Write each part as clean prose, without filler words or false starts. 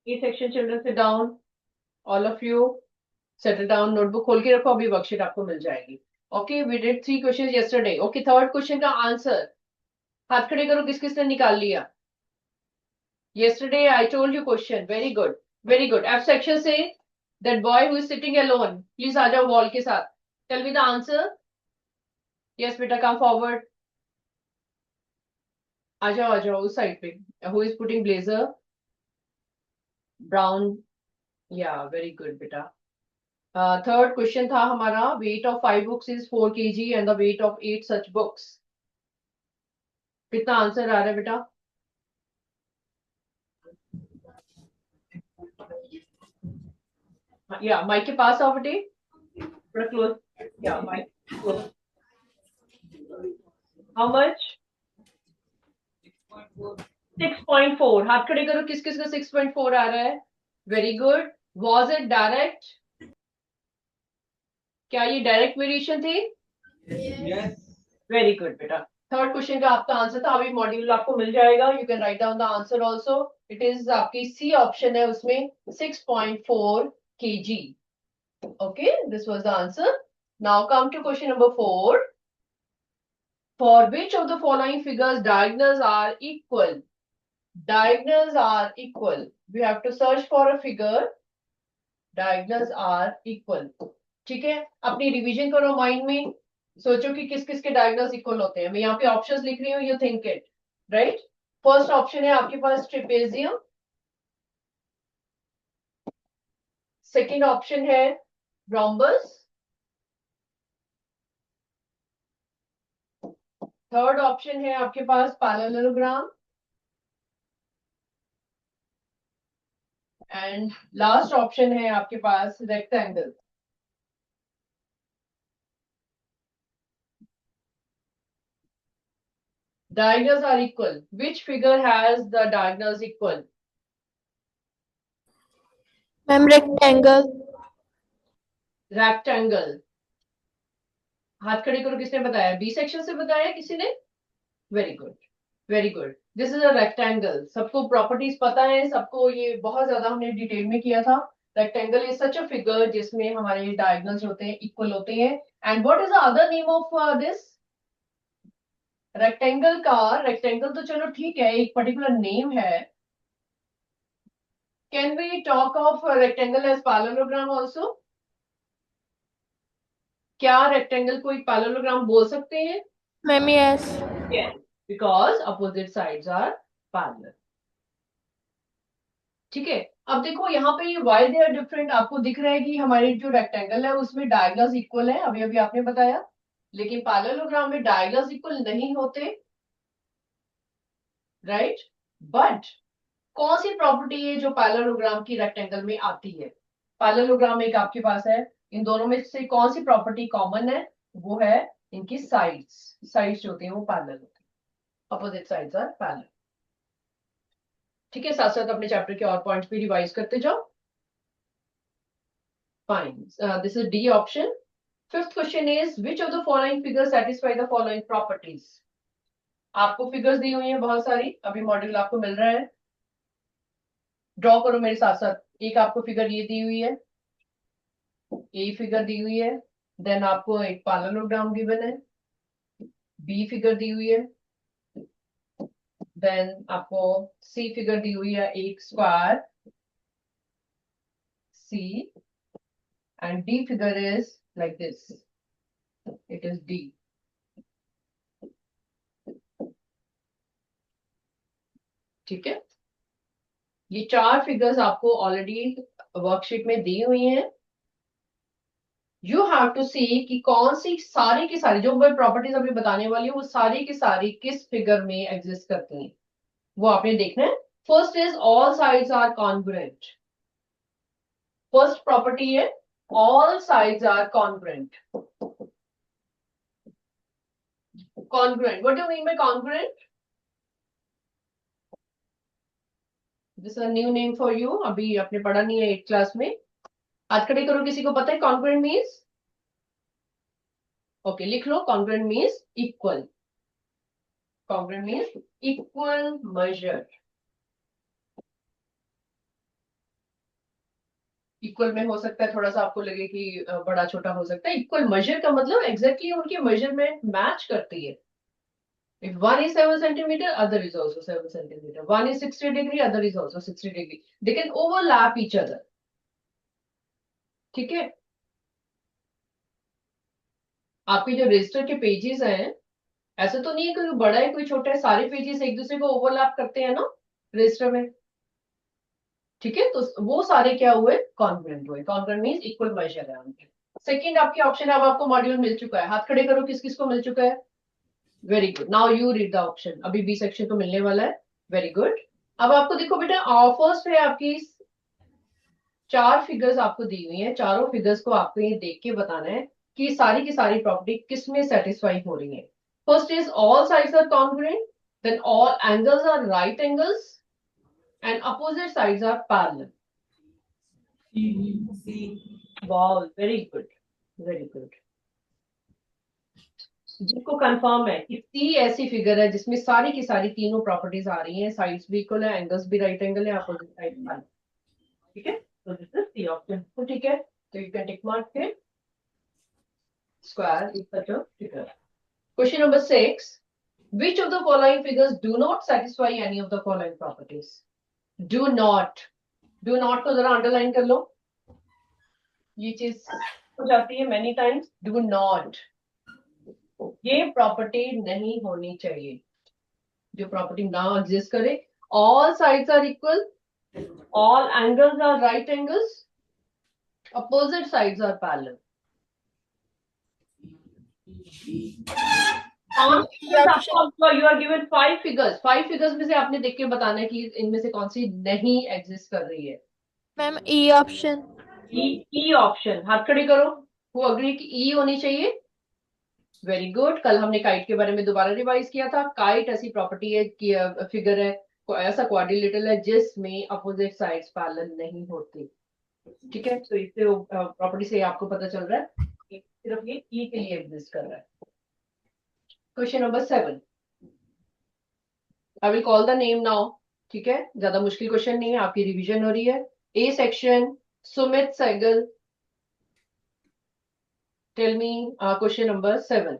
ए section children से down, all of you settle down, notebook खोल के रखो, अभी वर्कशीट आपको मिल जाएगी। Okay, we did 3 question yesterday. Okay, third question का आंसर हाथ खड़े करो, किस किसने निकाल लिया? Yesterday I told you question, very good, very good. F section से that boy who is sitting alone, please आ जाओ वॉल के साथ, tell me the answer. Yes बेटा, कम फॉरवर्ड, आ जाओ उस साइड पे। Who is putting blazer brown, या वेरी गुड बेटा। थर्ड क्वेश्चन था हमारा, weight of 5 books is 4 kg and the weight of 8 such books, कितना आंसर आ रहा है बेटा? या माइक के पास आओ बेटे, थोड़ा क्लोज, या माइक क्लोज। How much? 6.4, हाथ खड़े करो, किस किस का 6.4 आ रहा है? Very good. Was it direct? क्या ये डायरेक्ट वेरिएशन थी? वेरी गुड बेटा। थर्ड क्वेश्चन का आपका आंसर था, अभी मॉड्यूल आपको मिल जाएगा, you can write down the answer also. It is आपकी सी ऑप्शन है, उसमें 6.4 kg। Okay, this was the answer. Now come to question number 4। For which of the following figures diagonals are equal? Diagonals are equal. We have to search for a figure. Diagonals are equal. ठीक है, अपनी revision करो mind में, सोचो कि किस किस के डायगोनल्स इक्वल होते हैं। मैं यहाँ पे ऑप्शंस लिख रही हूँ, you think it, right. First option है आपके पास ट्रिपेजियम, सेकंड ऑप्शन है रोम्बस, थर्ड ऑप्शन है आपके पास पैरेललोग्राम, एंड लास्ट ऑप्शन है आपके पास rectangle. Diagonals are equal. Which figure has the diagonals equal? Ma'am rectangle. Rectangle, हाथ खड़े करो, किसने बताया? बी सेक्शन से बताया किसी ने? Very good, very good. This is a rectangle, सबको प्रॉपर्टीज पता है, सबको ये बहुत ज्यादा हमने डिटेल में किया था। Rectangle is such a figure जिसमें हमारे डायगोनल्स होते हैं, इक्वल होते हैं। And what is the other name of this rectangle का? रेक्टेंगल तो चलो ठीक है, एक पर्टिकुलर नेम है। Can we talk of rectangle as parallelogram also? क्या रेक्टेंगल को एक पैरेललोग्राम बोल सकते हैं? Ma'am yes. Yes, because opposite sides are parallel. ठीक है, अब देखो यहाँ पे ये why they are different आपको दिख रहा है कि हमारी जो रेक्टेंगल है उसमें डायगोनल्स इक्वल है, अभी अभी आपने बताया, लेकिन पैरेललोग्राम में डायगोनल्स इक्वल नहीं होते, राइट। बट कौन सी प्रॉपर्टी है जो पैरेललोग्राम की रेक्टेंगल में आती है? पैरेललोग्राम एक आपके पास है, इन दोनों में से कौन सी प्रॉपर्टी कॉमन है? वो है इनकी साइड्स, साइड्स जो होती हैं वो पैरेलल होती है, अपोजिट साइड्स आर पैरेलल। ठीक है, साथ साथ अपने चैप्टर के और पॉइंट्स भी रिवाइज करते जाओ। Fine, this is D option. Fifth question is which of the following figures satisfy the following properties? आपको फिगर्स दी हुई हैं बहुत सारी, अभी मॉड्यूल आपको मिल रहा है, ड्रॉ करो मेरे साथ साथ। एक आपको फिगर ये दी हुई है, ए फिगर दी हुई है, देन आपको एक पैरेललोग्राम गिवन है, बी फिगर दी हुई है, देन आपको सी फिगर दी हुई है, एक square C, and D figure is like this, it is D. ठीक है, ये चार फिगर्स आपको ऑलरेडी वर्कशीट में दी हुई हैं। यू हैव टू सी कि कौन सी सारी की सारी जो मैं प्रॉपर्टीज अभी बताने वाली हूँ वो सारी की सारी किस फिगर में एग्जिस्ट करती हैं, वो आपने देखना है। First is all sides are congruent. First property है all sides are congruent. Congruent, what do you mean by congruent? This is a new name for you, अभी आपने पढ़ा नहीं है 8th क्लास में। हाथ खड़े करो, किसी को पता है कॉन्ग्रुएंट मीन्स? ओके, लिख लो, congruent means equal. Congruent means equal measure. Equal में हो सकता है, थोड़ा सा आपको लगे कि बड़ा छोटा हो सकता है। इक्वल मेजर का मतलब एग्जैक्टली उनकी मेजरमेंट मैच करती है। If one is 7 centimeter, other is also 7 centimeter. One is 60 degree, other is also 60 degree. They can overlap each other. ठीक है। आपके जो रजिस्टर के पेजेस हैं, ऐसा तो नहीं है कोई बड़ा है कोई छोटा है, सारे पेजेस एक दूसरे को ओवरलैप करते हैं ना रजिस्टर में। ठीक है, तो वो सारे क्या हुए, कॉन्ग्रुएंट हुए। कॉन्ग्रुएंट मींस इक्वल मेजर है उनके। सेकंड आपके ऑप्शन है, अब आपको मॉड्यूल मिल चुका है, हाथ खड़े करो किस किस को मिल चुका है। Very good, now you read the option. अभी बी सेक्शन को मिलने वाला है। Very good. अब आपको देखो बेटा, फर्स्ट है आपकी 4 फिगर्स आपको दी हुई है। चारों फिगर्स को आपको ये देख के बताना है कि सारी की सारी प्रॉपर्टी किस में सेटिस्फाई हो रही है। First is all sides are congruent, then all angles are right angles and opposite sides are parallel. Wow, very good, very good. जिनको कंफर्म है कि सी ऐसी फिगर है जिसमें सारी की सारी तीनों प्रॉपर्टीज आ रही हैं, साइड्स भी इक्वल है, एंगल्स भी राइट एंगल है, अपोजिट साइड पैरेलल। ठीक है, तो दिस इज सी ऑप्शन। तो ठीक है, तो you can tick mark here. Square is such a figure. Question number 6. Which of the following figures do not satisfy any of the following properties? Do not. Do not को जरा underline कर लो, ये चीज हो जाती है many times. Do not. ये property नहीं होनी चाहिए, जो प्रॉपर्टी ना एग्जिस्ट करे। All sides are equal. All angles are right angles. Opposite sides are parallel. You are given 5 figures. 5 figures में से आपने देख के बताना है कि इनमें से कौन सी नहीं एग्जिस्ट कर रही है। Ma'am E option. E option, हाथ खड़े करो। वो अग्री कि ई होनी चाहिए। Very good. कल हमने काइट के बारे में दोबारा रिवाइज किया था। काइट ऐसी प्रॉपर्टी है कि फिगर है, ऐसा क्वाड्रिलेटरल है जिसमें अपोजिट साइड्स पैरेलल नहीं होती। ठीक है, तो इससे प्रॉपर्टी से आपको पता चल रहा है कि सिर्फ ये ई के लिए एग्जिस्ट कर रहा है। Question number 7। I will call the name now. ठीक है, ज्यादा मुश्किल क्वेश्चन नहीं है, आपकी रिवीजन हो रही है। A section Sumit Sehgal, tell me question number 7।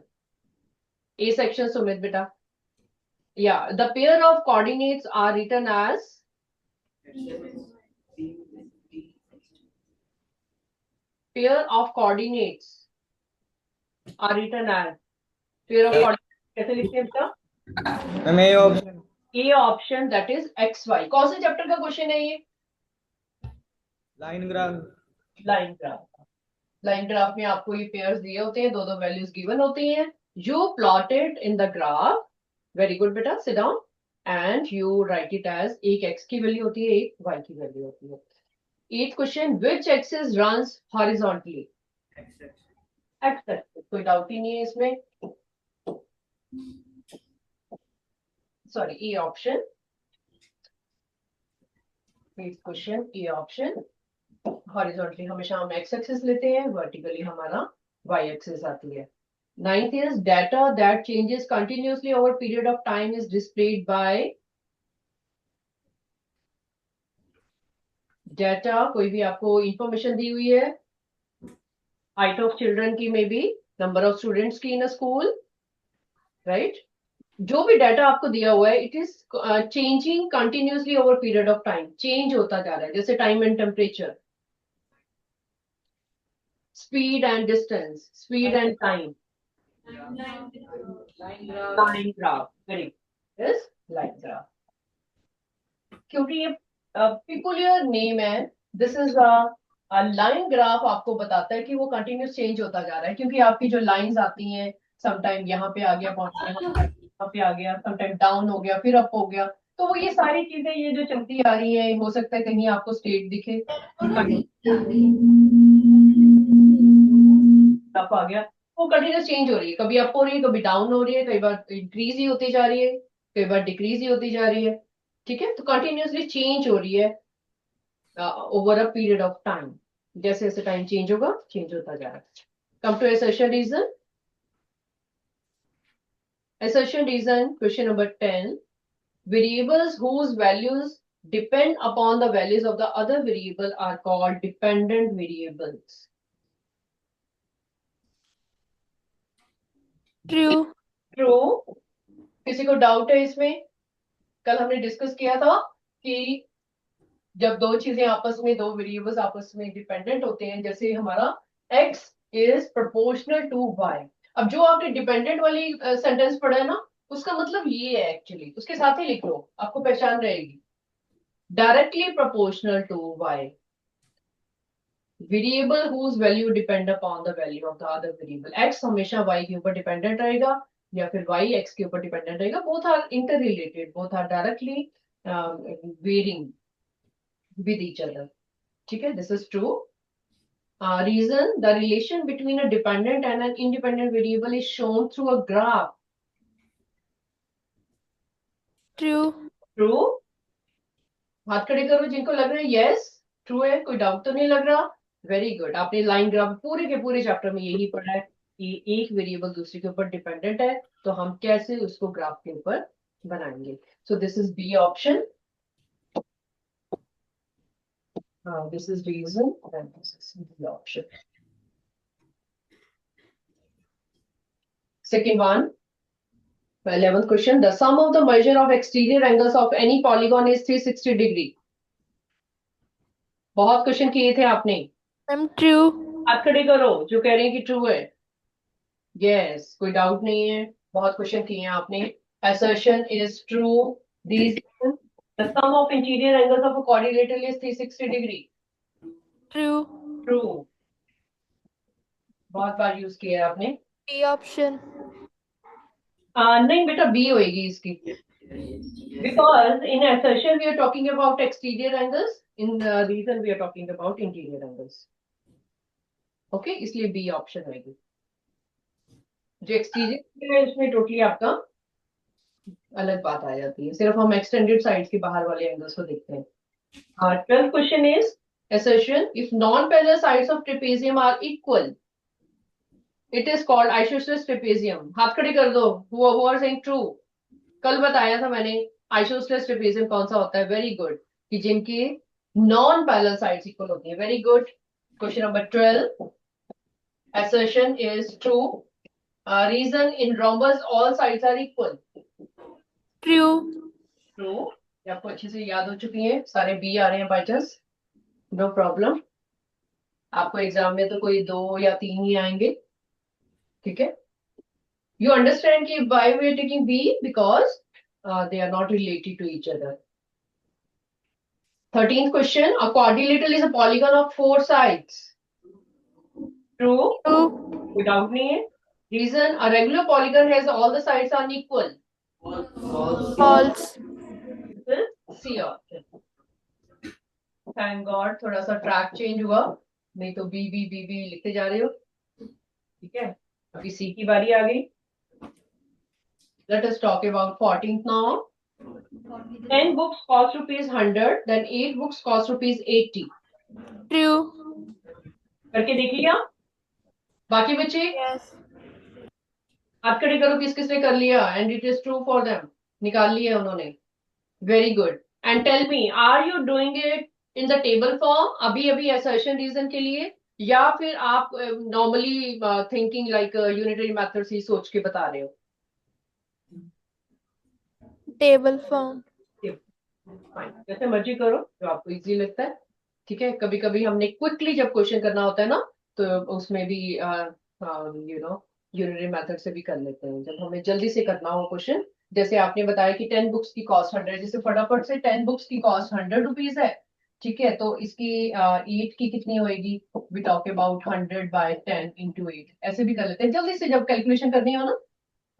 A section Sumit बेटा। या the pair of coordinates are written as, pair of coordinates are written as, pair of coordinates कैसे लिखते हैं बेटा। Ma'am A option. A option, that is X Y. कौन से chapter का question है ये। Line graph. Line graph. Line graph में आपको ये पेयर्स दिए होते हैं, दो दो वैल्यूज गिवन होती हैं, you plotted in the graph. Very good बेटा, sit down and you write it as, एक एक्स की वैल्यू होती है, एक वाई की वैल्यू होती है। 8th question, which axis runs horizontally. X axis, कोई डाउट ही नहीं है इसमें। Sorry, A option. 8th question, A option. Horizontally हमेशा हम एक्स एक्सिस लेते हैं, वर्टिकली हमारा वाई एक्सिस आती है। 9th is data that changes continuously over period of time is displayed by, data कोई भी आपको इंफॉर्मेशन दी हुई है, height of children की, may be number of students की इन अ स्कूल, राइट। जो भी डाटा आपको दिया हुआ है, it is changing continuously over period of time, change होता जा रहा है, जैसे time and temperature, speed and distance, speed and time. Line graph, very good, is line graph. क्योंकि ये पिकुलियर नेम है, this is a line graph, आपको बताता है कि वो कंटिन्यूस चेंज होता जा रहा है, क्योंकि आपकी जो लाइंस आती हैं, समटाइम यहाँ पे आ गया पहुंच गया, यहाँ पे आ गया, समटाइम डाउन हो गया, फिर अप हो गया, तो वो ये सारी चीजें ये जो चलती आ रही है, हो सकता है कहीं आपको स्टेट दिखे, अप आ गया, वो कंटिन्यूस चेंज हो रही है, कभी अप हो रही है, कभी डाउन हो रही है, कई बार इंक्रीज ही होती जा रही है, कई बार डिक्रीज ही होती जा रही है। ठीक है, तो कंटिन्यूसली चेंज हो रही है over a period of time, जैसे जैसे टाइम चेंज होगा, चेंज होता जा रहा है। Come to assertion reason. Assertion reason, question number 10. Variables whose values depend upon the values of the other variable are called dependent variables. True. True. किसी को doubt है इसमें? कल हमने डिस्कस किया था कि जब दो चीजें आपस में, दो वेरिएबल्स आपस में डिपेंडेंट होते हैं, जैसे हमारा x is proportional to y। अब जो आपने डिपेंडेंट वाली सेंटेंस पढ़ा है ना, उसका मतलब ये है एक्चुअली, उसके साथ ही लिख लो, आपको पहचान रहेगी। Directly proportional to y, variable whose value depend upon the value of the other variable. x हमेशा y के ऊपर डिपेंडेंट रहेगा या फिर y x के ऊपर डिपेंडेंट रहेगा। Both are interrelated, both are directly varying with each other. ठीक है, this is true. Reason, the relation between a dependent and an independent variable is shown through a graph. True. True. हाथ खड़े करो जिनको लग रहा है yes, true है, कोई डाउट तो नहीं लग रहा। वेरी गुड, आपने लाइन ग्राफ पूरे के पूरे चैप्टर में यही पढ़ा है कि एक वेरिएबल दूसरे के ऊपर डिपेंडेंट है, तो हम कैसे उसको ग्राफ के ऊपर बनाएंगे। So this is B option. This is reason and this is the option. Second one, 11th question. The sum of the measure of exterior angles of any polygon is 360 degree. बहुत question किए थे आपने। I'm true. हाथ खड़े करो जो कह रहे हैं कि ट्रू है। Yes, कोई डाउट नहीं है, बहुत क्वेश्चन किए हैं आपने। Assertion is true. These the sum of interior angles of a quadrilateral is 360 degree. True. True. बहुत बार यूज किया है आपने। B option. नहीं बेटा, बी होएगी इसकी, because in assertion we are talking about exterior angles, in reason we are talking about interior angles. Okay, इसलिए B option होएगी। जो एक्सटीरियर है उसमें टोटली आपका अलग बात आ जाती है, सिर्फ हम एक्सटेंडेड साइड्स के बाहर वाले एंगल्स को देखते हैं। 12th question is assertion, if non-parallel sides of trapezium are equal, it is called isosceles trapezium. हाथ खड़े कर दो who are saying true. कल बताया था मैंने isosceles trapezium कौन सा होता है। वेरी गुड, कि जिनके नॉन पैरेलल साइड्स इक्वल होती है। Very good. Question number 12, assertion is true. Reason, in rhombus all sides are equal. True. True. ये आपको अच्छे से याद हो चुकी है, सारे बी आ रहे हैं बाई चांस, नो प्रॉब्लम। आपको एग्जाम में तो कोई 2 या 3 ही आएंगे, ठीक है। You understand कि why we are taking B, because they are not related to each other. 13th question, a quadrilateral is a polygon of 4 sides. True. True. कोई डाउट नहीं है। Reason, a regular polygon has all the sides are equal. False. C option. Thank God, थोड़ा सा track change हुआ, नहीं तो B B B B लिखते जा रहे हो, ठीक है। अभी सी की बारी आ गई। Let us talk about 14th now. 10 books cost ₹100, then 8 books cost ₹80. True. करके देख लिया? बाकी बच्चे Yes. हाथ खड़े करो किस किसने कर लिया, and it is true for them. निकाल लिया उन्होंने। Very good. And tell me, are you doing it in the table form अभी अभी assertion reason के लिए, या फिर आप normally thinking like unitary method से सोच के बता रहे हो? Table form. Fine. जैसे मर्जी करो, जो आपको इजी लगता है, ठीक है। कभी कभी हमने क्विकली जब क्वेश्चन करना होता है ना, तो उसमें भी यू नो यूनिटरी मेथड से भी कर लेते हैं, जब हमें जल्दी से करना हो क्वेश्चन। जैसे आपने बताया कि 10 बुक्स की कॉस्ट 100, जैसे फटाफट से 10 बुक्स की कॉस्ट ₹100 है, ठीक है। तो इसकी 8 की कितनी होएगी, वी टॉक अबाउट 100/10 × 8, ऐसे भी कर लेते हैं जल्दी से, जब कैलकुलेशन करनी हो ना,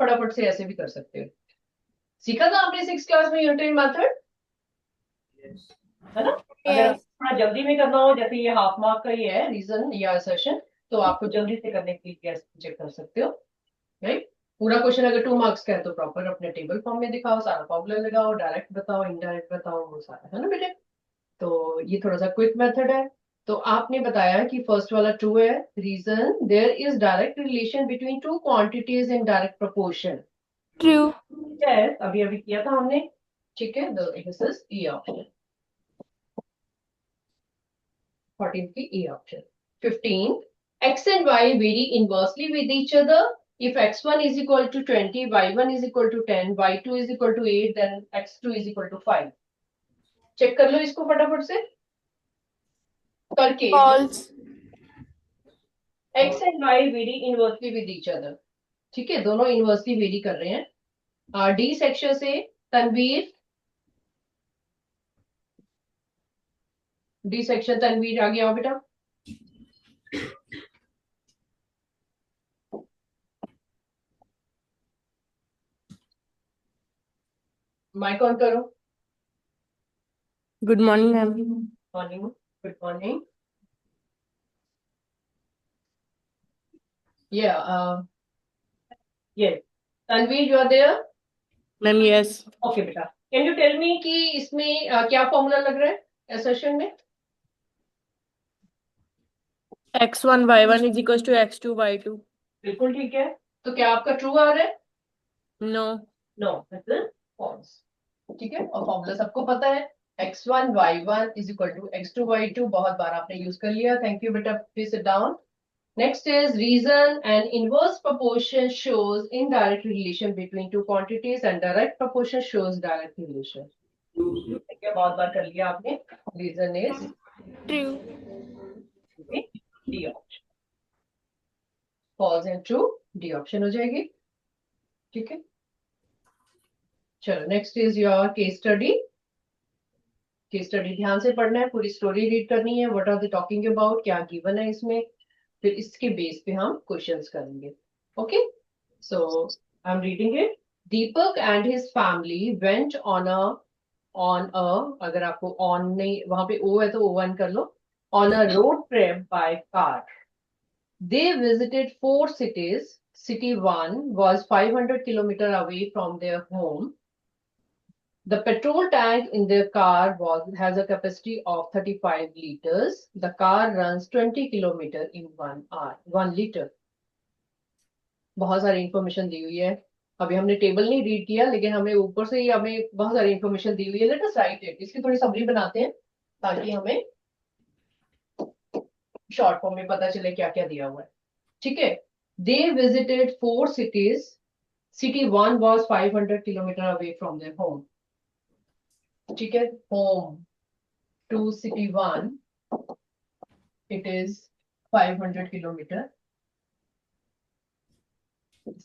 फटाफट से ऐसे भी कर सकते हो। सीखा था आपने 6th क्लास में यूनिटरी मेथड, है ना। अगर Yes. थोड़ा जल्दी में करना हो, जैसे ये हाफ मार्क का ही है रीजन या असर्शन, तो आपको जल्दी से करने के लिए चेक कर सकते हो, राइट। पूरा क्वेश्चन अगर 2 मार्क्स का है तो प्रॉपर अपने टेबल फॉर्म में दिखाओ, सारा फॉर्मूला लगाओ, डायरेक्ट बताओ, इनडायरेक्ट बताओ, वो सारा, है ना बेटे। तो ये थोड़ा सा क्विक मेथड है। तो आपने बताया कि फर्स्ट वाला ट्रू है। Reason, there is direct relation between 2 quantities in direct proportion. True. Yes, अभी अभी किया था हमने, ठीक है। This is E option. 14th की A option. 15. X and Y vary inversely with each other. If x1 is equal to 20, y1 is equal to 10, y2 is equal to 8, then x2 is equal to 5. Check कर लो इसको फटाफट से करके. False. X and Y vary inversely with each other. ठीक है, दोनों inversely very कर रहे हैं. डी सेक्शन से तनवीर. डी सेक्शन तनवीर आगे आओ बेटा. माइक ऑन करो. Good morning ma'am. Morning. Good morning. ये Tanveer you are there. Ma'am yes. Okay बेटा, कैन यू टेल मी कि इसमें क्या फॉर्मूला लग रहा है एसर्शन में? x1 y1 is equal to x2 y2. बिल्कुल ठीक है. तो क्या आपका ट्रू आ रहा है? No. No, this is false. ठीक है, और फॉर्मूला सबको पता है. x1 y1 is equal to x2 y2. बहुत बार आपने यूज कर लिया. थैंक यू बेटा. Please sit down. Next is reason and inverse proportion shows indirect relation between two quantities and direct proportion shows direct relation. ठीक है, बहुत बार कर लिया आपने. Reason is True. D option. False and true D option हो जाएगी. ठीक है, चलो next is your case study. Case study ध्यान से पढ़ना है, पूरी स्टोरी रीड करनी है. What are they talking about, क्या गिवन है इसमें, फिर इसके बेस पे हम क्वेश्चंस करेंगे. Okay, so I am reading it. Deepak and his family went on a, अगर आपको ऑन नहीं, वहां पे ओ है तो ओ वन कर लो. On a road trip by car. They visited 4 cities. City 1 was 500 kilometers away from their home. The petrol tank in their car has a capacity of 35 liters. The car runs 20 kilometers in 1 hour. 1 liter. बहुत सारी information दी हुई है. अभी हमने table नहीं read किया, लेकिन हमें ऊपर से ही हमें बहुत सारी इंफॉर्मेशन दी हुई है. Let us right it. इसकी थोड़ी समरी बनाते हैं ताकि हमें शॉर्ट फॉर्म में पता चले क्या क्या दिया हुआ है. ठीक है. They visited 4 cities. City 1 was 500 kilometers away from their home. ठीक है, home to city 1 it is 500 kilometers.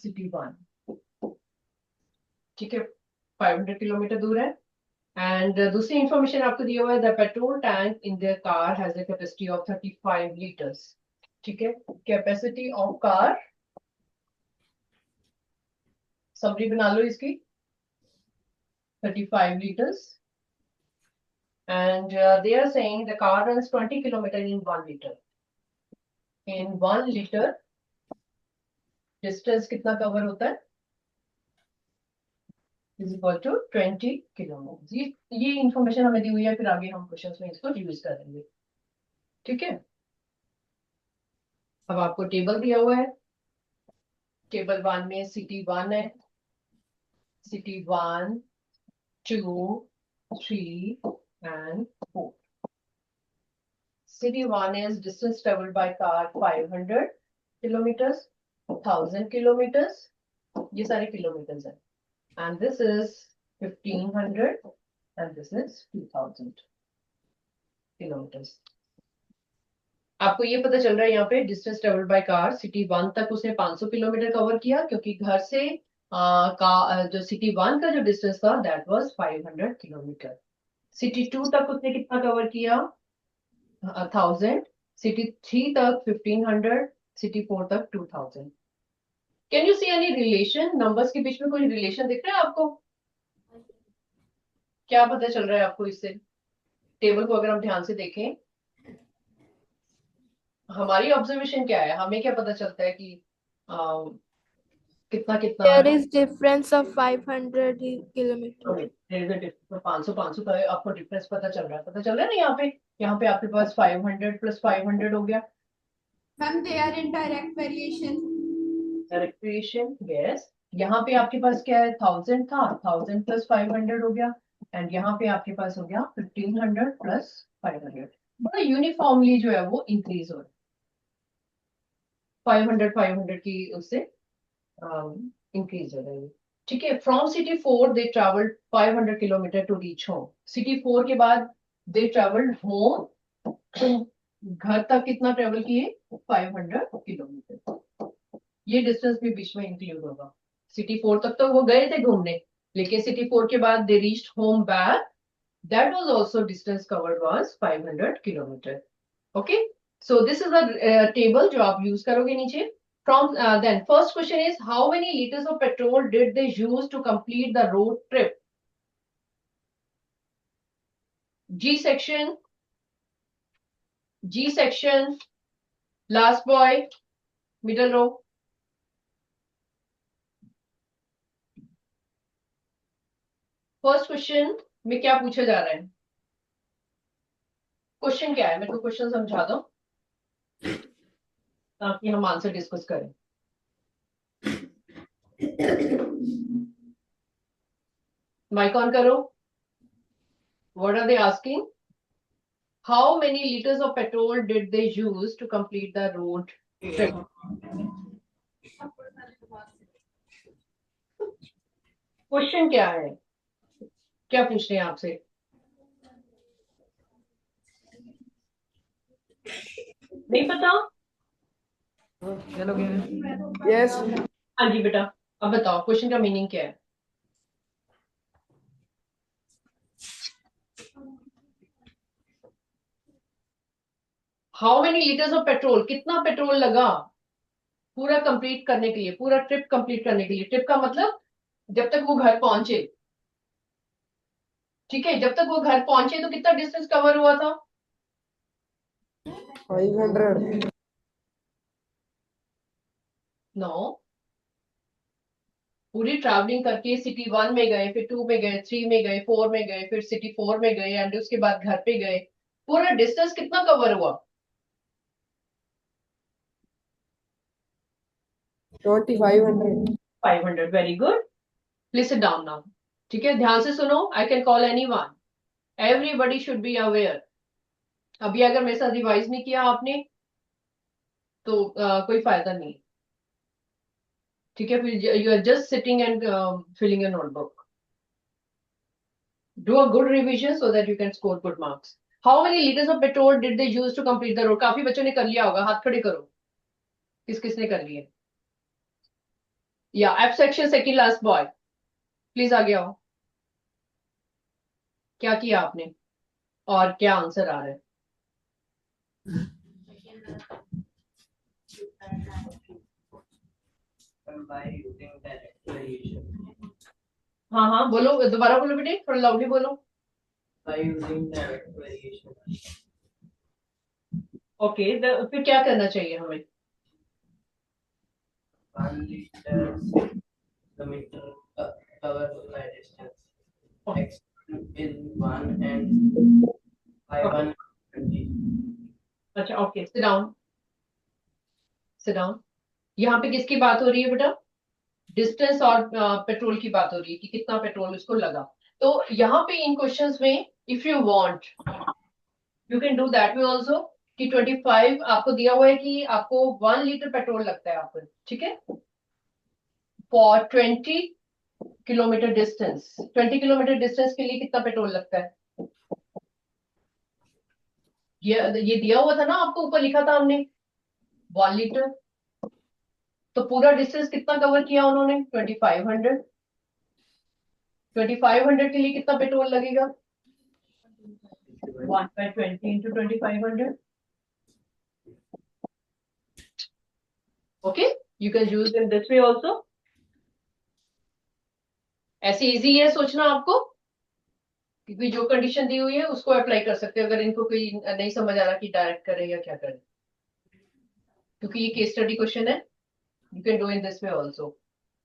City 1, ठीक है, 500 किलोमीटर दूर है. एंड दूसरी इंफॉर्मेशन आपको दिया हुआ है, the petrol tank in their car has a capacity of 35 litres. ठीक है, कैपेसिटी ऑफ कार समरी बना लो इसकी. 35 liters. And they are saying the car runs 20 kilometers in 1 liter. In 1 liter, distance कितना कवर होता है? Is equal to 20 kilometers. ये information हमें दी हुई है, फिर आगे हम क्वेश्चंस में इसको यूज करेंगे. ठीक है, अब आपको टेबल दिया हुआ है. टेबल 1 में सिटी 1 है. City 1, 2, 3 and 4. City 1 is distance traveled by car 500 kilometers, 1000 kilometers. ये सारे किलोमीटर्स हैं. And this is 1500 and this is 2000 kilometers. आपको ये पता चल रहा है यहाँ पे distance travelled by car city 1 तक उसने 500 किलोमीटर कवर किया, क्योंकि घर से जो सिटी 1 का जो डिस्टेंस था दैट वाज 500 किलोमीटर. सिटी 2 तक उसने कितना कवर किया? 1000. सिटी 3 तक 1500. सिटी 4 तक 2000. Can you see any relation? Numbers के बीच में कोई रिलेशन दिख रहा है आपको? क्या पता चल रहा है आपको इससे? टेबल को अगर हम ध्यान से देखें, हमारी ऑब्जर्वेशन क्या है, हमें क्या पता चलता है कि कितना कितना There is difference of 500 kilometers. 500 का आपको डिफरेंस पता चल रहा है ना. यहाँ पे आपके पास 500 प्लस 500 हो गया. Ma'am, they are in direct variation. Direct variation, yes. यहाँ पे आपके पास क्या है? 1000 था, 1000 प्लस 500 हो गया. एंड यहाँ पे आपके पास हो गया 1500 प्लस 500. बड़ा यूनिफॉर्मली जो है वो इंक्रीज हो रहा है, 500 की उससे इंक्रीज हो रहा है। ठीक है, from city 4 they travelled 500 kilometre to reach home. City 4 के बाद दे ट्रेवल्ड होम, घर तक कितना ट्रेवल किए, 500 किलोमीटर। ये डिस्टेंस भी बीच में इंक्लूड होगा। सिटी 4 तक तो वो गए थे घूमने, लेकिन सिटी 4 के बाद they reached home back, that was also distance covered was 500 kilometer. Okay, so this is a table जो आप use करोगे नीचे। From then first question is how many liters of petrol did they use to complete the road trip? G section, G section, last boy, middle row. First question में क्या पूछा जा रहा है? क्वेश्चन क्या है, मेरे को क्वेश्चन समझा दो ताकि हम आंसर डिस्कस करें। माइक ऑन करो। What are they asking? How many litres of petrol did they use to complete the road trip? Question क्या है, क्या पूछ रहे हैं आपसे? नहीं पता? चलो Yes. हाँ जी बेटा, अब बताओ क्वेश्चन का मीनिंग क्या है? How many litres of petrol, कितना पेट्रोल लगा पूरा कंप्लीट करने के लिए, पूरा ट्रिप कंप्लीट करने के लिए। ट्रिप का मतलब जब तक वो घर पहुंचे। ठीक है, जब तक वो घर पहुंचे तो कितना डिस्टेंस कवर हुआ था? 500. नो, पूरी ट्रैवलिंग करके सिटी 1 में गए, फिर 2 में गए, 3 में गए, 4 में गए, फिर सिटी 4 में गए, एंड उसके बाद घर पे गए। पूरा डिस्टेंस कितना कवर हुआ? 2500. 500। Very good, please sit down now. ठीक है, ध्यान से सुनो। I can call anyone, everybody should be aware. अभी अगर मेरे साथ रिवाइज नहीं किया आपने तो कोई फायदा नहीं। ठीक है, फिर you are just sitting and filling your notebook. Do a good revision so that you can score good marks. How many litres of petrol did they use to complete the road? काफी बच्चों ने कर लिया होगा, हाथ खड़े करो किस किसने कर लिए। या F section second last boy, please आगे आओ। क्या किया आपने और क्या आंसर आ रहा है? by using direct variation. हाँ हाँ बोलो, दोबारा बोलो बेटे, थोड़ा लाउडली बोलो। By using direct variation. Okay, फिर क्या करना चाहिए हमें? 1 liter kilometer cover by distance. X is 1 and y1 20. अच्छा okay, sit down, sit down. यहाँ पे किसकी बात हो रही है बेटा? डिस्टेंस और पेट्रोल की बात हो रही है कि कितना पेट्रोल उसको लगा। तो यहाँ पे इन क्वेश्चंस में if you want you can do that way also कि 25 आपको दिया हुआ है कि आपको 1 लीटर पेट्रोल लगता है आपको। ठीक है, for 20 kilometre distance, 20 kilometre distance के लिए कितना पेट्रोल लगता है? ये दिया हुआ था ना आपको, ऊपर लिखा था हमने 1 लीटर। तो पूरा डिस्टेंस कितना कवर किया उन्होंने? 2500। 2500 के लिए कितना पेट्रोल लगेगा? 1/20 into 2500. Okay, you can use in this way also. ऐसे इजी है सोचना आपको, क्योंकि जो कंडीशन दी हुई है उसको अप्लाई कर सकते हो। अगर इनको कोई नहीं समझ आ रहा कि डायरेक्ट करें या क्या करें, क्योंकि ये केस स्टडी क्वेश्चन है। You can do in this way also.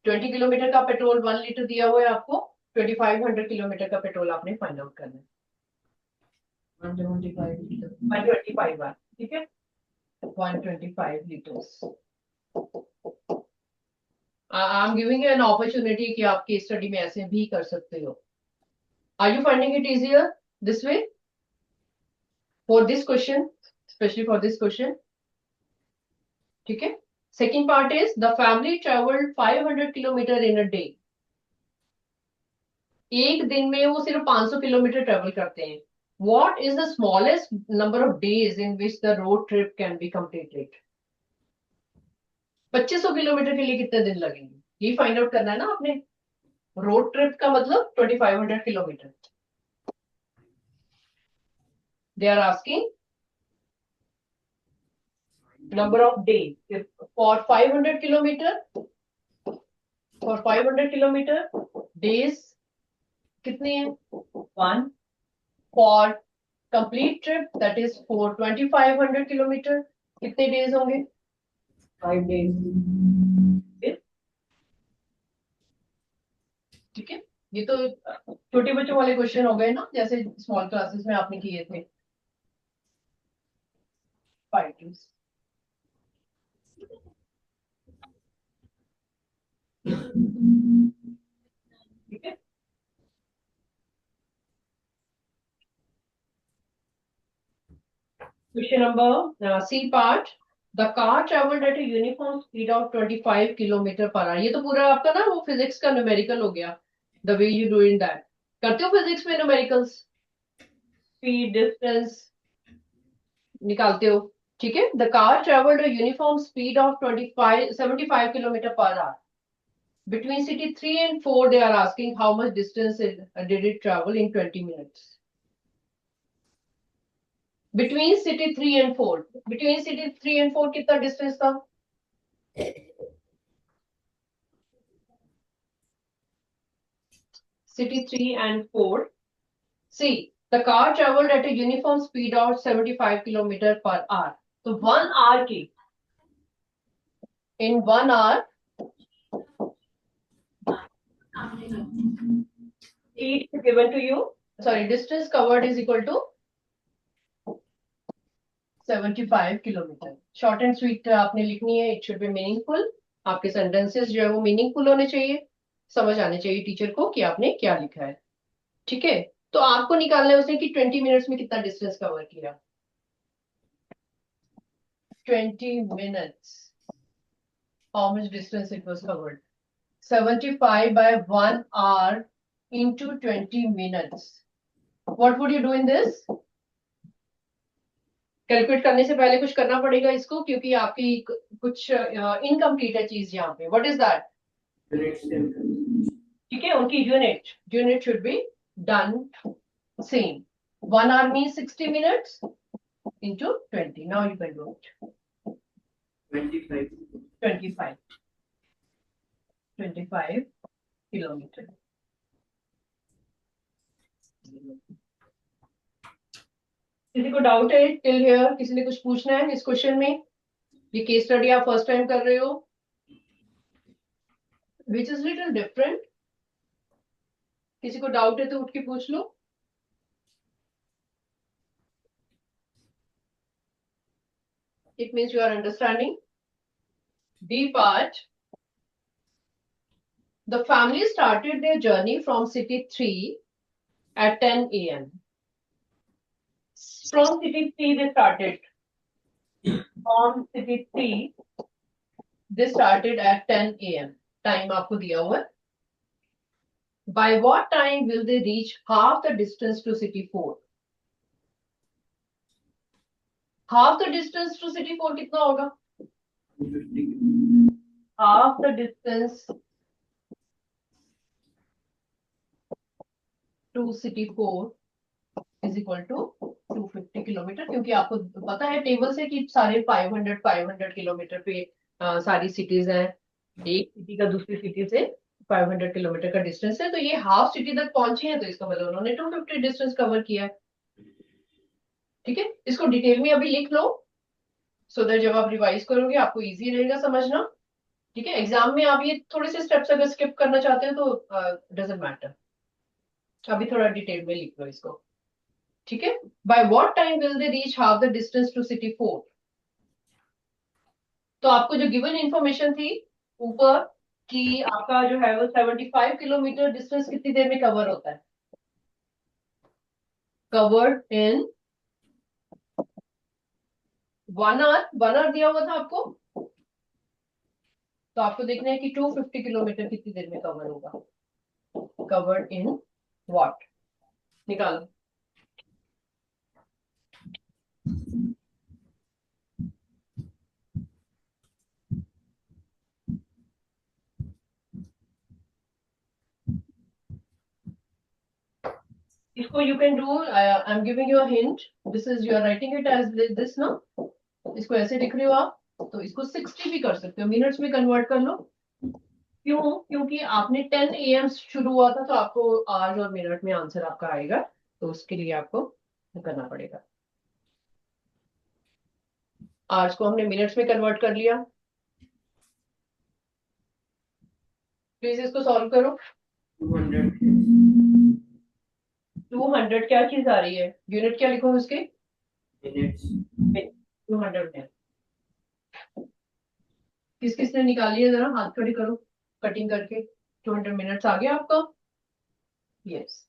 20 kilometre का पेट्रोल 1 लीटर दिया हुआ है आपको, 2500 किलोमीटर का पेट्रोल आपने फाइंड आउट करना है। 125 liter. 125 बार, ठीक है, 125 litres. I am giving you an opportunity कि आप केस स्टडी में ऐसे भी कर सकते हो। Are you finding it easier this way? For this question, specially for this question, ठीक है। Second part is the family travelled 500 kilometre in a day. एक दिन में वो सिर्फ 500 किलोमीटर ट्रेवल करते हैं। What is the smallest number of days in which the road trip can be completed? 2500 kilometre के लिए कितने दिन लगेंगे, ये फाइंड आउट करना है ना आपने। रोड ट्रिप का मतलब 2500 kilometre. They are asking number of days for 500 kilometer, for 500 kilometer days कितने हैं, 1 for complete trip that is for 2500 kilometer कितने days होंगे, 5 days। ठीक है, ये तो छोटे बच्चों वाले क्वेश्चन हो गए ना, जैसे स्मॉल क्लासेस में आपने किए थे। 5 days। ठीक है, question number C part, the car travelled at a uniform speed of 25 kilometre per hour. ये तो पूरा आपका ना वो फिजिक्स का न्यूमेरिकल हो गया, the way you do in that. करते हो फिजिक्स में न्यूमेरिकल्स, स्पीड डिस्टेंस निकालते हो, ठीक है। The car travelled A uniform speed of 75 kilometre per our between city 3 and 4 they are asking how much distance did it travel in 20 minutes between city 3 and 4, between city 3 and 4 कितना distance था, city 3 and 4, see the car traveled at a uniform speed of 75 kilometer per hour, तो 1 hour की, in 1 hour speed is given to you, sorry distance covered is equal to 75 kilometre. Short and sweet आपने लिखनी है, it should be meaningful. आपके sentences जो है वो meaningful होने चाहिए, समझ आने चाहिए टीचर को कि आपने क्या लिखा है, ठीक है। तो आपको निकालना है उसने कि 20 मिनट्स में कितना डिस्टेंस कवर किया। 20 minutes how much distance it was covered, 75 by 1 hour into 20 minutes, what would you do in this? Calculate करने से पहले कुछ करना पड़ेगा इसको, क्योंकि आपकी कुछ इनकम्प्लीट है चीज यहाँ पे। व्हाट इज दैट, ठीक है, उनकी unit should be done same. 1 hour means 60 minutes into 20, now you can do it। 25 kilometre. किसी को डाउट है टिल हियर, किसी ने कुछ पूछना है इस क्वेश्चन में, ये केस स्टडी आप फर्स्ट टाइम कर रहे हो, विच इज लिटिल डिफरेंट। किसी को डाउट है तो उठ के पूछ लो। It means you are understanding. D part, the family started their journey from city 3 at 10 a.m. From city 3 they started. From city 3 they started at 10 a.m. Time आपको दिया हुआ है। By what time will they reach half the distance to city 4? Half the distance to city 4 कितना होगा? Half the distance to city 4 is equal to 250 kilometre, क्योंकि आपको पता है टेबल से कि सारे 500 किलोमीटर पे सारी सिटीज हैं। एक सिटी का दूसरी सिटी से 500 किलोमीटर का डिस्टेंस है, तो ये हाफ सिटी तक पहुंचे हैं, तो इसका मतलब उन्होंने 250 डिस्टेंस कवर किया है। ठीक है, इसको डिटेल में अभी लिख लो, सो दैट जब आप रिवाइज करोगे आपको इजी रहेगा समझना। ठीक है, एग्जाम में आप ये थोड़े से स्टेप्स अगर स्किप करना चाहते हो तो डजंट मैटर, अभी थोड़ा डिटेल में लिख लो इसको। ठीक है, by what time will they reach half the distance to city 4? तो आपको जो गिवन इंफॉर्मेशन थी ऊपर कि आपका जो है वो 75 किलोमीटर डिस्टेंस कितनी देर में कवर होता है, कवर्ड इन 1 आवर दिया हुआ था आपको, तो आपको देखना है कि 250 किलोमीटर कितनी देर में कवर होगा। कवर्ड इन व्हाट, निकालो। इसको you can do, I am giving you a hint, this is you are writing it as this ना, इसको ऐसे लिख रहे हो आप, तो इसको 60 भी कर सकते हो, मिनट्स में कन्वर्ट कर लो। क्यों? क्योंकि आपने 10 AM शुरू हुआ था, तो आपको आवर्स और मिनट में आंसर आपका आएगा, तो उसके लिए आपको करना पड़ेगा। आवर्स को हमने मिनट्स में कन्वर्ट कर लिया। प्लीज इसको सॉल्व करो। 200 200 क्या चीज आ रही है, यूनिट क्या लिखो उसके, minutes. 200 में किस किसने निकाली है, जरा हाथ खड़े करो कटिंग करके। 200 मिनट्स आ गया आपका? Yes,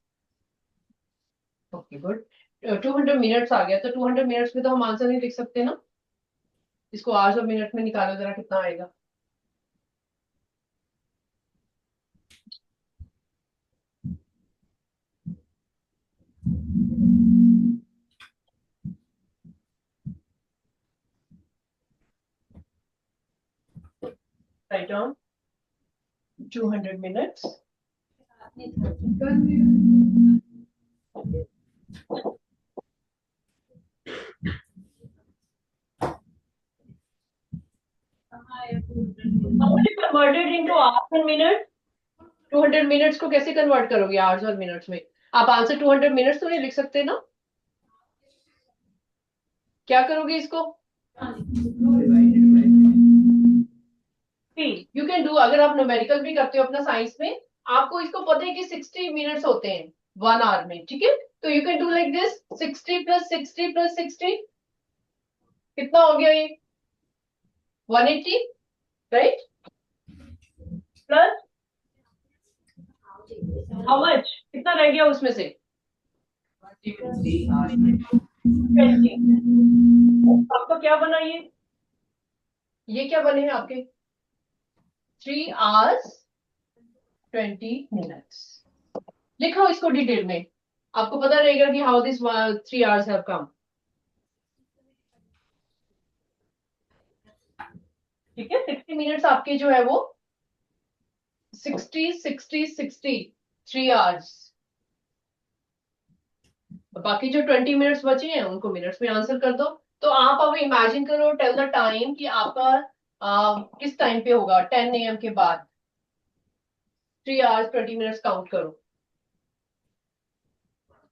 okay good. 200 मिनट्स आ गया, तो 200 मिनट्स में तो हम आंसर नहीं लिख सकते ना, इसको आवर्स और मिनट में निकालो जरा कितना आएगा। Write down 200 minutes. Converted into hours and minute. 200 minutes को कैसे कन्वर्ट करोगे आवर्स और मिनट्स में? आप आंसर 200 मिनट्स तो नहीं लिख सकते ना, क्या करोगे इसको? यू कैन डू, अगर आप न्यूमेरिकल भी करते हो अपना साइंस में, आपको इसको पता है कि 60 मिनट्स होते हैं 1 आवर में, ठीक है? तो you can do like this, 60 plus 60 plus 60 कितना हो गया ये? 180, राइट? प्लस हाउ मच, कितना रह गया उसमें से? 3 hours. 20। आपका क्या बना ये क्या बने हैं आपके? 3 hours 20 minutes। लिखो इसको डिटेल में, आपको पता रहेगा कि how this 3 hours have come. ठीक है, 60 मिनट्स आपके जो है वो 60 60 60 3 hours। बाकी जो 20 मिनट्स बचे हैं उनको मिनट्स में आंसर कर दो। तो आप अब इमेजिन करो, टेल द टाइम कि आपका किस टाइम पे होगा 10 AM के बाद। 3 hours 20 मिनट्स काउंट करो।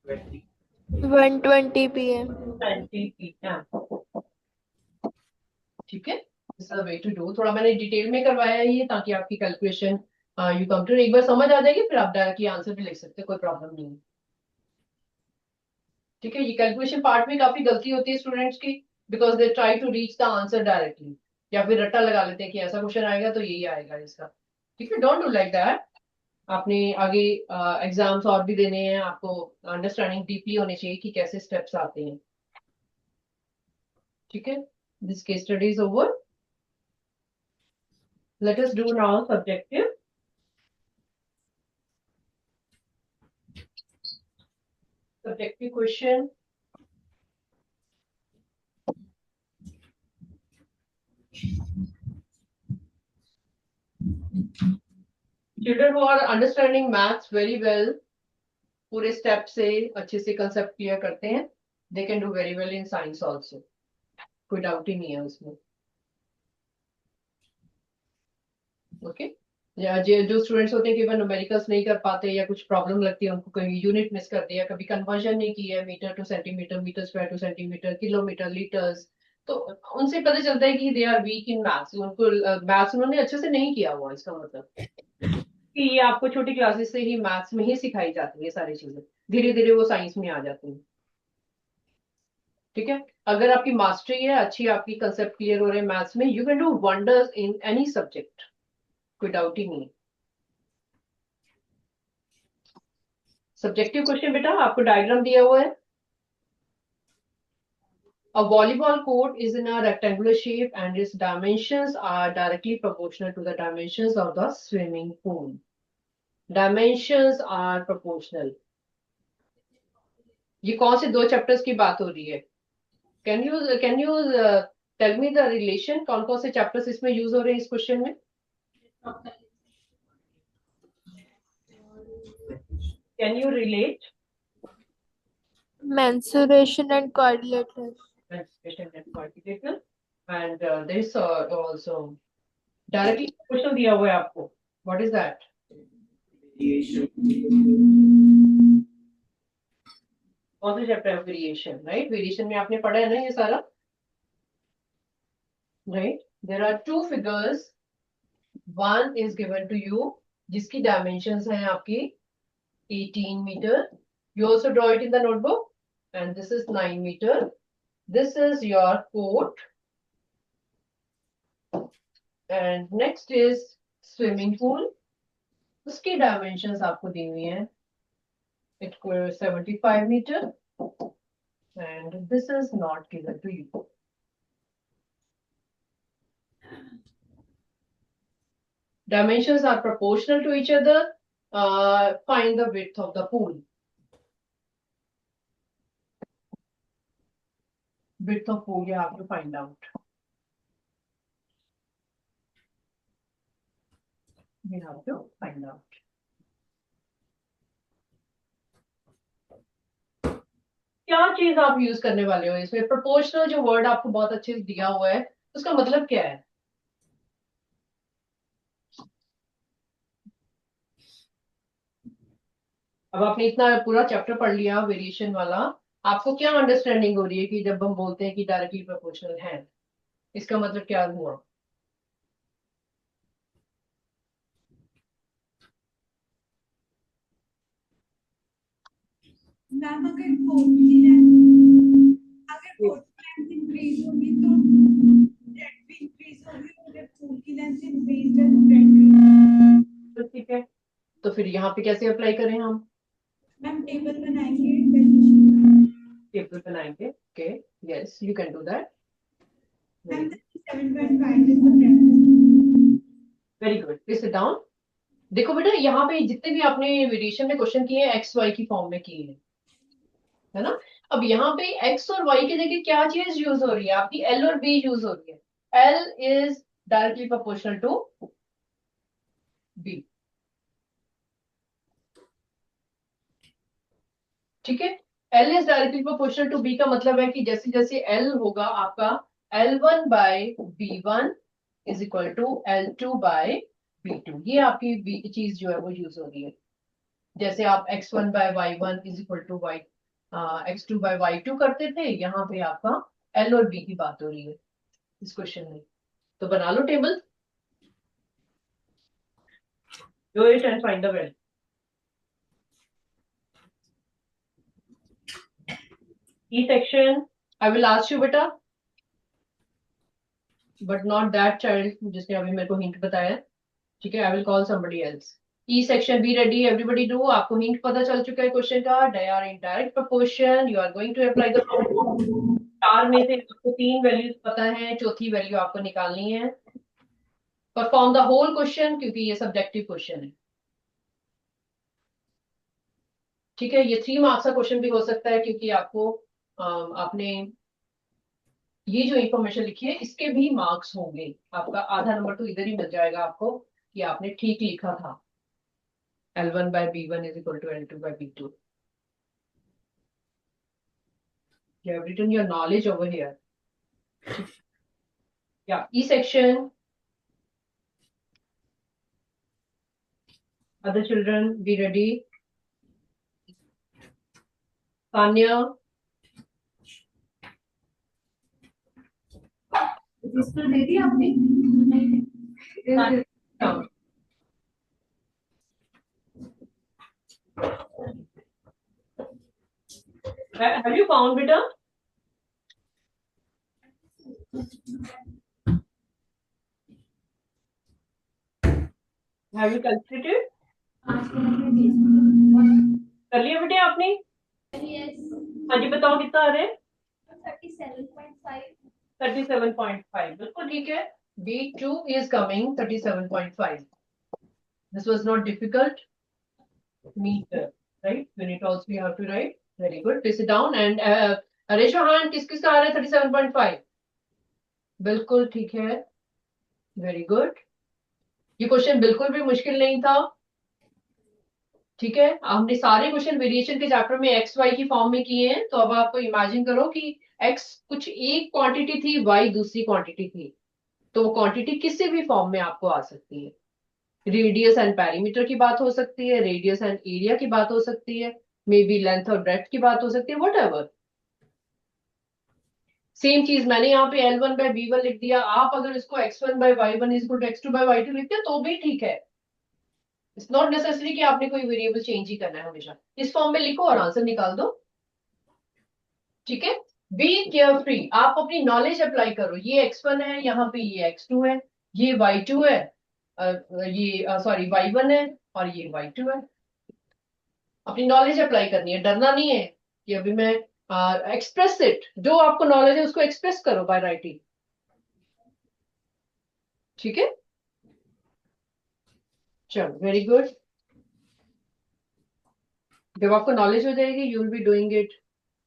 20. 1:20 p.m. 20 PM। ठीक है, this is the way to do. थोड़ा मैंने डिटेल में करवाया है ये, ताकि आपकी कैलकुलेशन यू कम टू एक बार समझ आ जाएगी, फिर आप डायरेक्टली आंसर भी लिख सकते हो, कोई प्रॉब्लम नहीं है। ठीक है, ये कैलकुलेशन पार्ट में काफी गलती होती है स्टूडेंट्स की, because they try to reach the answer directly, या फिर रट्टा लगा लेते हैं कि ऐसा क्वेश्चन आएगा तो यही आएगा इसका। ठीक है, डोंट डू लाइक दैट। आपने आगे एग्जाम्स और भी देने हैं, आपको अंडरस्टैंडिंग डीपली होनी चाहिए कि कैसे स्टेप्स आते हैं। ठीक है, this case study is over. Let us do now subjective. Subjective question. Children who are understanding maths very well, पूरे स्टेप से अच्छे से कंसेप्ट क्लियर करते हैं, they can do very well in science also. कोई डाउट ही नहीं है उसमें। ओके, या जो स्टूडेंट्स होते हैं कि वह न्यूमेरिकल्स नहीं कर पाते या कुछ प्रॉब्लम लगती है उनको, कभी यूनिट मिस कर दिया, कभी कन्वर्जन नहीं किया है metre to centimetre, metre square to centimetre, kilometre, litres, तो उनसे पता चलता है कि they are weak in maths, उनको मैथ्स उन्होंने अच्छे से नहीं किया हुआ, इसका मतलब कि ये आपको छोटी क्लासेस से ही मैथ्स में ही सिखाई जाती है सारी चीजें, धीरे धीरे वो साइंस में आ जाती है। ठीक है, अगर आपकी मास्टरी है अच्छी, आपकी कंसेप्ट क्लियर हो रहे हैं मैथ्स में, you can do wonders in any subject, कोई डाउट ही नहीं। सब्जेक्टिव क्वेश्चन बेटा आपको डायग्राम दिया हुआ है, A volleyball court is in a rectangular shape and its dimensions are directly proportional to the dimensions of the swimming pool. Dimensions are proportional. ये कौन से दो चैप्टर्स की बात हो रही है? Can you tell me the relation? कौन कौन से चैप्टर्स इसमें यूज हो रहे हैं इस क्वेश्चन में? Can you relate? Mensuration and coordinators. Mensuration and coordination. And this also directly question दिया हुआ है आपको. What is that? Variation. कौन सा चैप्टर है? Variation, right? वेरिएशन में आपने पढ़ा है ना ये सारा, right? There are two figures, one is given to you जिसकी डायमेंशंस हैं आपकी 18 metre. You also draw it in the notebook and this is 9 metre. This is your court and next is swimming pool. उसकी dimensions आपको दी हुई हैं. It was 75 meter and this is not given to you. Dimensions are proportional to each other. Find the width of the pool. Width of pool you have to find out. You have to find out. क्या चीज आप use करने वाले हो इसमें? Proportional जो word आपको बहुत अच्छे से दिया हुआ है उसका मतलब क्या है? अब आपने इतना पूरा चैप्टर पढ़ लिया वेरिएशन वाला, आपको क्या अंडरस्टैंडिंग हो रही है कि जब हम बोलते हैं कि डायरेक्टली प्रोपोर्शनल है, इसका मतलब क्या हुआ? मैम अगर कोड की लेंथ इंक्रीज होगी तो ब्रेड भी इंक्रीज होगी, अगर कोड की लेंथ इंक्रीज है तो ब्रेड भी. ठीक है, तो फिर यहाँ पे कैसे अप्लाई करें हम? मैम टेबल बनाएंगे. टेबल बनाएंगे. Okay, yes you can do that. Ma'am 7.5 is the bread. Very good. List it down. देखो बेटा, यहाँ पे जितने भी आपने वेरिएशन में क्वेश्चन किए हैं एक्स वाई की फॉर्म में किए हैं, है ना? अब यहाँ पे एक्स और वाई की जगह क्या चीज यूज हो रही है? आपकी एल और बी यूज हो रही है. L is directly proportional to B. ठीक है, L is directly proportional to B का मतलब है कि जैसे जैसे एल होगा आपका L1 by B1 is equal to L2 by B2. ये आपकी बी चीज जो है वो यूज हो रही है. जैसे आप x1 by y1 is equal to x2 by y2 करते थे, यहाँ पे आपका L और B की बात हो रही है इस क्वेश्चन में. तो बना लो table. Do it and find the value. E section, I will ask you बेटा, but not that child जिसने अभी मेरे को हिंट बताया. ठीक है, I will call somebody else. E section, be ready, everybody do. आपको हिंट पता चल चुका है क्वेश्चन का. They are in direct proportion. You are going to apply the चार में से आपको तीन वैल्यूज पता है, चौथी वैल्यू आपको निकालनी है. परफॉर्म द होल क्वेश्चन क्योंकि ये सब्जेक्टिव क्वेश्चन है. ठीक है, ये 3 मार्क्स का क्वेश्चन भी हो सकता है क्योंकि आपको आपने ये जो इंफॉर्मेशन लिखी है इसके भी मार्क्स होंगे. आपका आधा नंबर तो इधर ही मिल जाएगा आपको कि आपने ठीक लिखा था. L1 by B1 is equal to L2 by B2. You have written your knowledge over here. Yeah, E section. Other children, be ready. Tanya. Register दे दिया आपने? Come. Have you found beta? Have you calculated? कर लिया बेटे आपने? Yes. हाँ जी, बताओ कितना आ रहा है? 37.5. 37.5 बिल्कुल ठीक है. B2 is coming 37.5. This was not difficult. Meter, right? Unit also you have to write. Very good. Place it down and raise your hand. किस किसका आ रहा है 37.5? बिल्कुल ठीक है. Very good. ये क्वेश्चन बिल्कुल भी मुश्किल नहीं था. ठीक है, हमने सारे क्वेश्चन वेरिएशन के चैप्टर में एक्स वाई की फॉर्म में किए हैं. तो अब आप इमेजिन करो कि एक्स कुछ एक क्वांटिटी थी, वाई दूसरी क्वांटिटी थी. तो वो क्वांटिटी किसी भी फॉर्म में आपको आ सकती है. रेडियस एंड पेरीमीटर की बात हो सकती है, रेडियस एंड एरिया की बात हो सकती है, मे बी लेंथ और ब्रेड्थ की बात हो सकती है, वट एवर. सेम चीज मैंने यहाँ पे L1 बाय B1 लिख दिया. आप अगर इसको x1 by y1 is equal to x2 by y2 लिखते हैं तो भी ठीक है. इट्स नॉट नेसेसरी कि आपने कोई वेरिएबल चेंज ही करना है हमेशा. इस फॉर्म में लिखो और आंसर निकाल दो. ठीक है. Be carefree. आप अपनी नॉलेज अप्लाई करो. ये x1 है, यहाँ पे ये x2 है, ये y2 है, ये सॉरी y1 है और ये y2 है. अपनी नॉलेज अप्लाई करनी है. डरना नहीं है कि अभी मैं एक्सप्रेस इट. जो आपको नॉलेज है उसको एक्सप्रेस करो बाय राइटिंग. ठीक है. चलो वेरी गुड. जब आपको नॉलेज हो जाएगी you will be doing it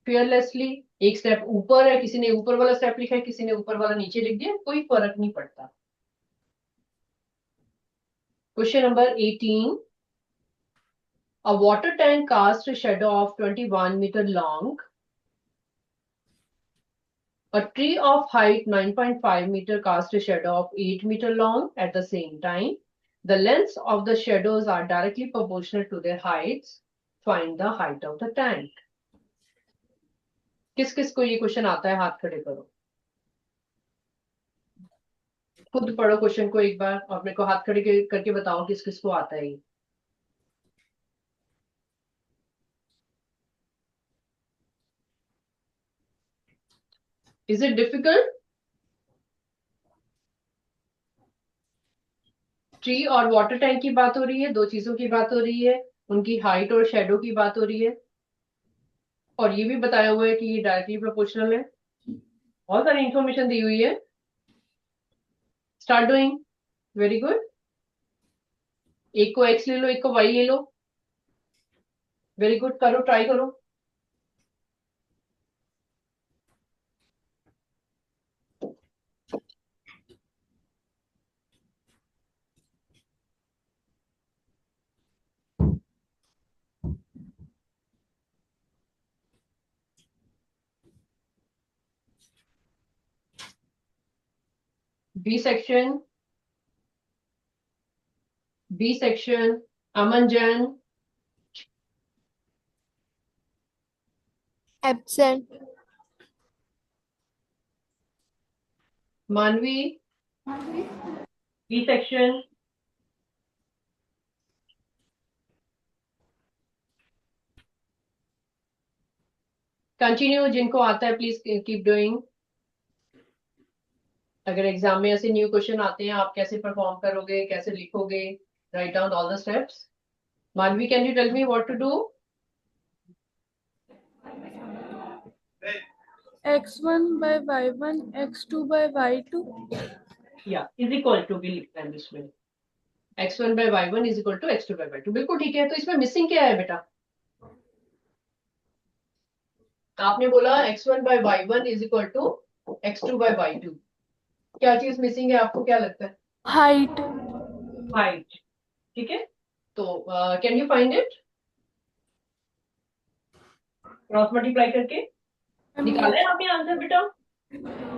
fearlessly. एक स्टेप ऊपर है, किसी ने ऊपर वाला स्टेप लिखा है, किसी ने ऊपर वाला नीचे लिख दिया, कोई फर्क नहीं पड़ता. Question number 18. A water tank cast a shadow of 21 meter long. A tree of height 9.5 meter cast a shadow of 8 meter long at the same time. The lengths of the shadows are directly proportional to their heights. Find the height of the tank. किस किस को ये question आता है? हाथ खड़े करो. खुद पढ़ो क्वेश्चन को एक बार और मेरे को हाथ खड़े करके बताओ किस किस को आता है ये. Is it difficult? ट्री और वाटर टैंक की बात हो रही है, दो चीजों की बात हो रही है, उनकी हाइट और शेडो की बात हो रही है, और ये भी बताया हुआ है कि ये डायरेक्टली प्रोपोर्शनल है. बहुत सारी इंफॉर्मेशन दी हुई है. Start doing. Very good. एक को एक्स ले लो, एक को वाई ले लो. Very good. करो, ट्राई करो. B section. B section. Aman Jain. Absent. Manvi. B section. Continue. जिनको आता है प्लीज कीप डूइंग. अगर एग्जाम में ऐसे न्यू क्वेश्चन आते हैं, आप कैसे परफॉर्म करोगे, कैसे लिखोगे? Write down all the steps. Manvi, can you tell me what to do? X1 by Y1, X2 by Y2. या इज इक्वल टू भी लिखना है इसमें. x1 by y1 is equal to x2 by y2. बिल्कुल ठीक है. तो इसमें मिसिंग क्या है बेटा? आपने बोला x1 by y1 is equal to x2 by y2. क्या चीज मिसिंग है? आपको क्या लगता है? Height. हाइट. ठीक है. तो can you find it? Cross multiply करके निकाला है आपने आंसर बेटा?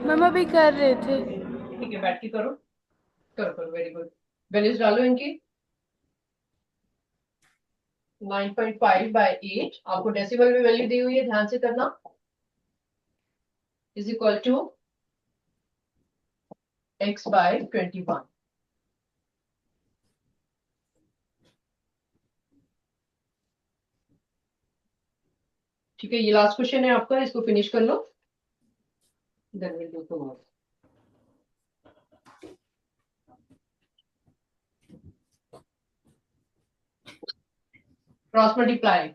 मैम अभी कर रहे थे. ठीक है, बैठ के करो. करो करो. Very good. वैल्यूज डालो इनकी. 9.5 by 8. आपको डेसिमल में वैल्यू दी हुई है, ध्यान से करना. Is equal to x by 21. ठीक है. ये लास्ट क्वेश्चन है आपका, इसको फिनिश कर लो. Then will do tomorrow. Cross multiply.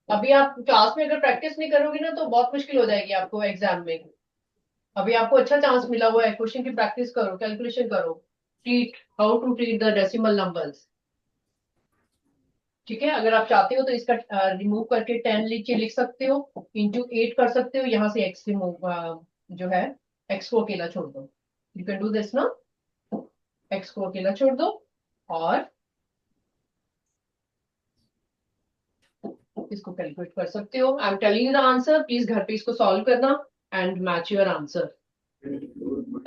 अभी आप क्लास में अगर प्रैक्टिस नहीं करोगे ना तो बहुत मुश्किल हो जाएगी आपको एग्जाम में. अभी आपको अच्छा चांस मिला हुआ है, क्वेश्चन की प्रैक्टिस करो, कैलकुलेशन करो, treat how to treat the decimal numbers. ठीक है, अगर आप चाहते हो तो इसका रिमूव करके 10 लिख सकते हो, इंटू 8 कर सकते हो, यहाँ से x रिमूव जो है x को अकेला छोड़ दो, यू कैन डू दिस ना, x को अकेला छोड़ दो और इसको कैलकुलेट कर सकते हो। I am telling the answer, please घर पे इसको सॉल्व करना एंड मैच योर आंसर।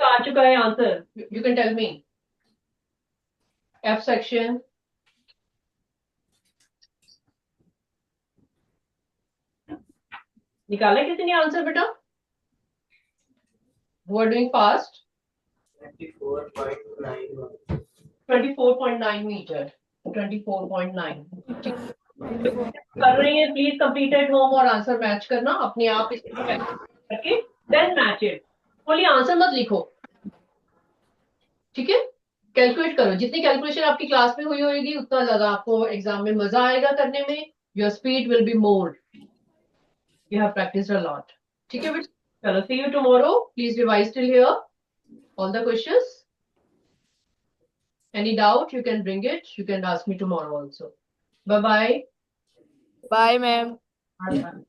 आ चुका है answer, you can tell me F section. निकाला किसी ने आंसर बेटा? वो आर डूइंग फास्ट। 24.91. 24.9 मीटर, 24.9 कर रही है, प्लीज कंप्लीट एट होम और आंसर मैच करना अपने आप इसको करके, देन मैच इट। बोलिए आंसर मत लिखो, ठीक है, कैलकुलेट करो। जितनी कैलकुलेशन आपकी क्लास में हुई होगी उतना ज्यादा आपको एग्जाम में मजा आएगा करने में, your speed will be more, you have practised a lot. ठीक है बेटा, चलो see you tomorrow, please revise till here all the questions. Any doubt, you can bring it. You can ask me tomorrow also. Bye bye. Bye, ma'am. Bye bye.